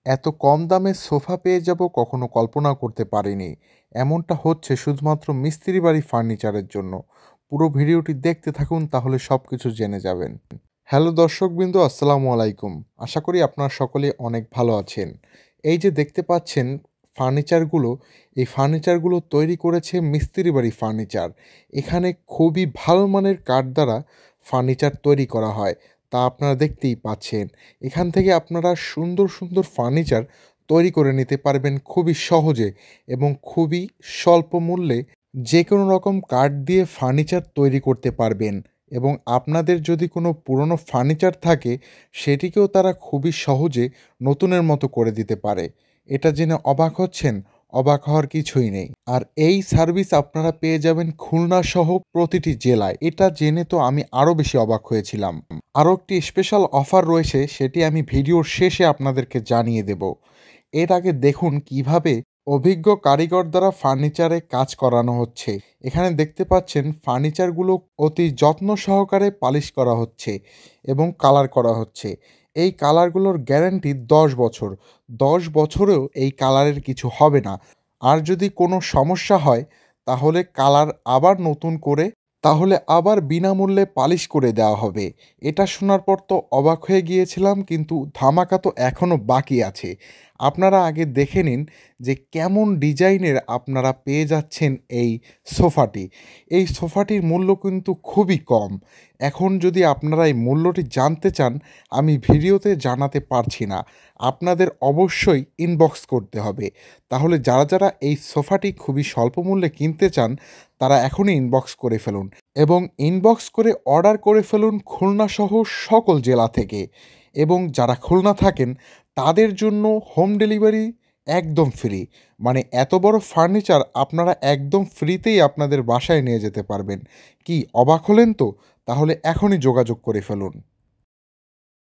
এত কম দামে সোফা পেয়ে যাব কখনো কল্পনা করতে পারিনি। এমনটা হচ্ছে শুধুমাত্র মিস্ত্রি বাড়ি ফার্নিচারের জন্য। পুরো ভিডিওটি দেখতে থাকুন, তাহলে সবকিছু জেনে যাবেন। হ্যালো দর্শকবৃন্দ, আসসালামু আলাইকুম। আশা করি আপনারা সকলে অনেক ভালো আছেন। এই যে দেখতে পাচ্ছেন ফার্নিচারগুলো, এই ফার্নিচারগুলো তৈরি করেছে মিস্ত্রি বাড়ি ফার্নিচার। এখানে খুবই ভালো মানের কাঠ দ্বারা ফার্নিচার তৈরি করা হয়, তা আপনারা দেখতেই পাচ্ছেন। এখান থেকে আপনারা সুন্দর সুন্দর ফার্নিচার তৈরি করে নিতে পারবেন খুবই সহজে এবং খুবই স্বল্প মূল্যে। যে কোনো রকম কাঠ দিয়ে ফার্নিচার তৈরি করতে পারবেন এবং আপনাদের যদি কোনো পুরনো ফার্নিচার থাকে সেটিকেও তারা খুবই সহজে নতুনের মতো করে দিতে পারে। এটা জেনে অবাক হচ্ছেন? অবাক হওয়ার কিছুই নেই। আর এই সার্ভিস আপনারা পেয়ে যাবেন খুলনা সহ প্রতিটি জেলায়। এটা জেনে তো আমি আরও বেশি অবাক হয়েছিলাম। আরও একটি স্পেশাল অফার রয়েছে, সেটি আমি ভিডিওর শেষে আপনাদেরকে জানিয়ে দেব। এর আগে দেখুন কিভাবে অভিজ্ঞ কারিগর দ্বারা ফার্নিচারে কাজ করানো হচ্ছে। এখানে দেখতে পাচ্ছেন ফার্নিচারগুলো অতি যত্ন সহকারে পালিশ করা হচ্ছে এবং কালার করা হচ্ছে। এই কালারগুলোর গ্যারান্টি 10 বছর। 10 বছরেও এই কালারের কিছু হবে না। আর যদি কোনো সমস্যা হয় তাহলে কালার আবার নতুন করে, তাহলে আবার বিনামূল্যে পালিশ করে দেওয়া হবে। এটা শোনার পর তো অবাক হয়ে গিয়েছিলাম, কিন্তু ধামাকা তো এখনও বাকি আছে। আপনারা আগে দেখে নিন যে কেমন ডিজাইনের আপনারা পেয়ে যাচ্ছেন এই সোফাটি। এই সোফাটির মূল্য কিন্তু খুবই কম। এখন যদি আপনারা এই মূল্যটি জানতে চান, আমি ভিডিওতে জানাতে পারছি না। আপনাদের অবশ্যই ইনবক্স করতে হবে। তাহলে যারা যারা এই সোফাটি খুবই স্বল্প মূল্যে কিনতে চান তারা এখনই ইনবক্স করে ফেলুন এবং ইনবক্স করে অর্ডার করে ফেলুন খুলনা সহ সকল জেলা থেকে। এবং যারা খুলনা থাকেন তাদের জন্য হোম ডেলিভারি একদম ফ্রি। মানে এত বড় ফার্নিচার আপনারা একদম ফ্রিতেই আপনাদের বাসায় নিয়ে যেতে পারবেন। কি অবাক হলেন তো? তাহলে এখনই যোগাযোগ করে ফেলুন।